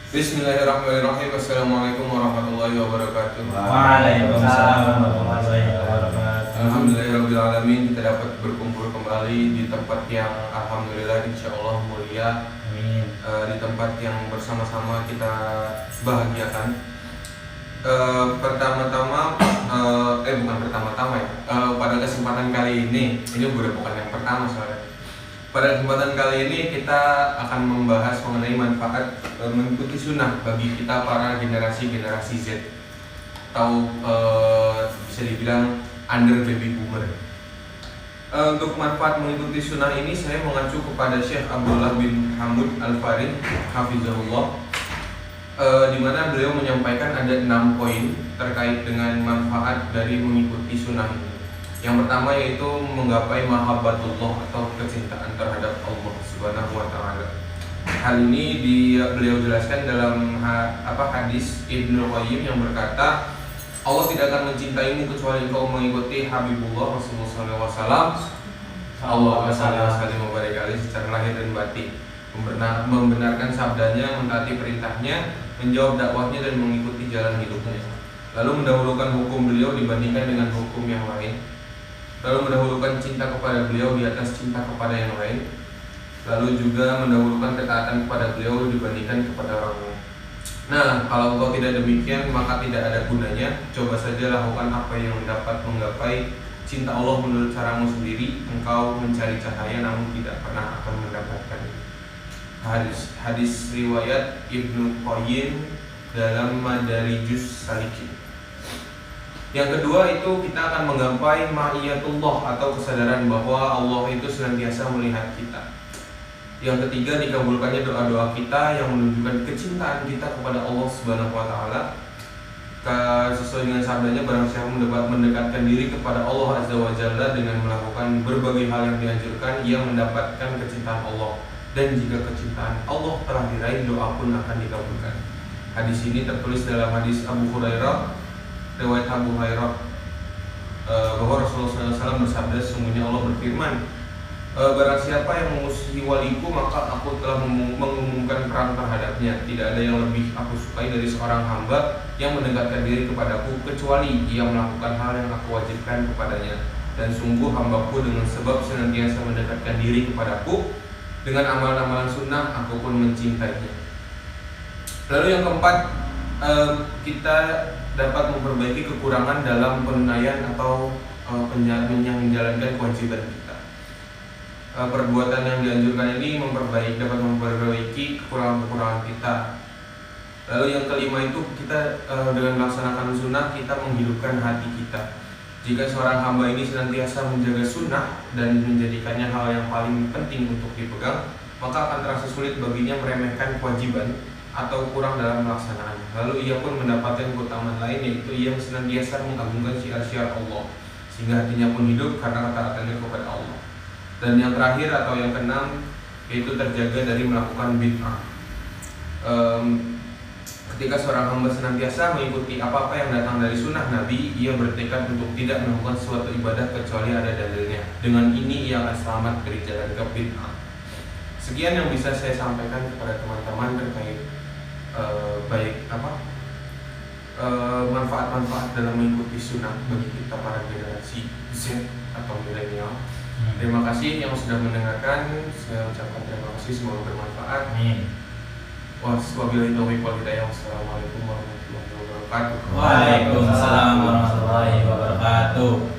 Bismillahirrahmanirrahim. Assalamualaikum warahmatullahi wabarakatuh. Waalaikumsalam warahmatullahi wabarakatuh. Alhamdulillahirrahmanirrahim. Kita dapat berkumpul kembali di tempat yang alhamdulillah insyaallah mulia. Amin. Di tempat yang bersama-sama kita bahagiakan. Pertama-tama bukan pertama-tama ya. Pada kesempatan kali ini udah bukan yang pertama soalnya. Pada kesempatan kali ini kita akan membahas mengenai manfaat mengikuti sunnah bagi kita para generasi Z atau bisa dibilang under baby boomer. Untuk manfaat mengikuti sunnah ini saya mengacu kepada Syekh Abdullah bin Hamud Al-Farid hafizahullah, di mana beliau menyampaikan ada 6 poin terkait dengan manfaat dari mengikuti sunnah ini. Yang pertama yaitu menggapai mahabbatullah atau kecintaan terhadap Allah Subhanahu wa taala. Hal ini beliau jelaskan dalam hadis Ibnu Qayyim yang berkata, Allah tidak akan mencintaimu kecuali engkau mengikuti Habibullah Rasulullah SAW Allahumma shalli wa sallim wa barik alaihi secara lahir dan batin, membenarkan sabdanya, mentaati perintahnya, menjawab dakwahnya dan mengikuti jalan hidupnya. Lalu mendahulukan hukum beliau dibandingkan dengan hukum yang lain. Lalu mendahulukan cinta kepada beliau di atas cinta kepada yang lain. Lalu juga mendahulukan ketaatan kepada beliau dibandingkan kepada orang lain. Nah, kalau engkau tidak demikian maka tidak ada gunanya. Coba saja lakukan apa yang dapat menggapai cinta Allah menurut caramu sendiri. Engkau mencari cahaya namun tidak pernah akan mendapatkan. Hadis riwayat Ibnu Qayyim dalam Madarijus Salikin. Yang kedua itu kita akan menggapai ma'iyatullah atau kesadaran bahwa Allah itu senantiasa melihat kita. Yang ketiga dikabulkannya doa-doa kita yang menunjukkan kecintaan kita kepada Allah Subhanahu wa taala. Sesuai dengan sabdanya, barang siapa mendekatkan diri kepada Allah Azza wa Jalla dengan melakukan berbagai hal yang dianjurkan, ia mendapatkan kecintaan Allah. Dan jika kecintaan Allah telah diraih, doa pun akan dikabulkan. Hadis ini tertulis dalam hadis Abu Hurairah, riwayat Abu Hurairah, bahwa Rasulullah SAW bersabda, sesungguhnya Allah berfirman, barang siapa yang memusuhi waliku maka aku telah mengumumkan perang terhadapnya. Tidak ada yang lebih aku sukai dari seorang hamba yang mendekatkan diri kepadaku kecuali ia melakukan hal yang aku wajibkan kepadanya. Dan sungguh hambaku dengan sebab senantiasa mendekatkan diri kepadaku dengan amalan-amalan sunnah, aku pun mencintainya. Lalu yang keempat, kita dapat memperbaiki kekurangan dalam penunaian atau menjalankan kewajiban kita. Perbuatan yang dianjurkan ini dapat memperbaiki kekurangan-kekurangan kita. Lalu yang kelima itu kita dengan melaksanakan sunnah kita menghidupkan hati kita. Jika seorang hamba ini senantiasa menjaga sunnah dan menjadikannya hal yang paling penting untuk dipegang, maka akan terasa sulit baginya meremehkan kewajiban atau kurang dalam melaksanaannya. Lalu ia pun mendapatkan keutamaan lain, yaitu ia senantiasa mengagungkan syiar-syiar Allah, sehingga hatinya pun hidup karena ketaatannya kepada Allah. Dan yang terakhir atau yang keenam, yaitu terjaga dari melakukan bid'ah. Ketika seorang hamba senantiasa mengikuti apa-apa yang datang dari sunnah Nabi, ia bertekad untuk tidak melakukan suatu ibadah kecuali ada dalilnya. Dengan ini ia akan selamat dari jalan ke bid'ah. Sekian yang bisa saya sampaikan kepada teman-teman terkait manfaat-manfaat dalam mengikuti sunnah bagi kita para generasi Z atau milenial. Terima kasih yang sudah mendengarkan. Saya ucapkan terima kasih, semoga bermanfaat. Amin. Wabillahi taufiq wal hidayah. Wassalamualaikum warahmatullahi wabarakatuh. Waalaikumsalam warahmatullahi wabarakatuh.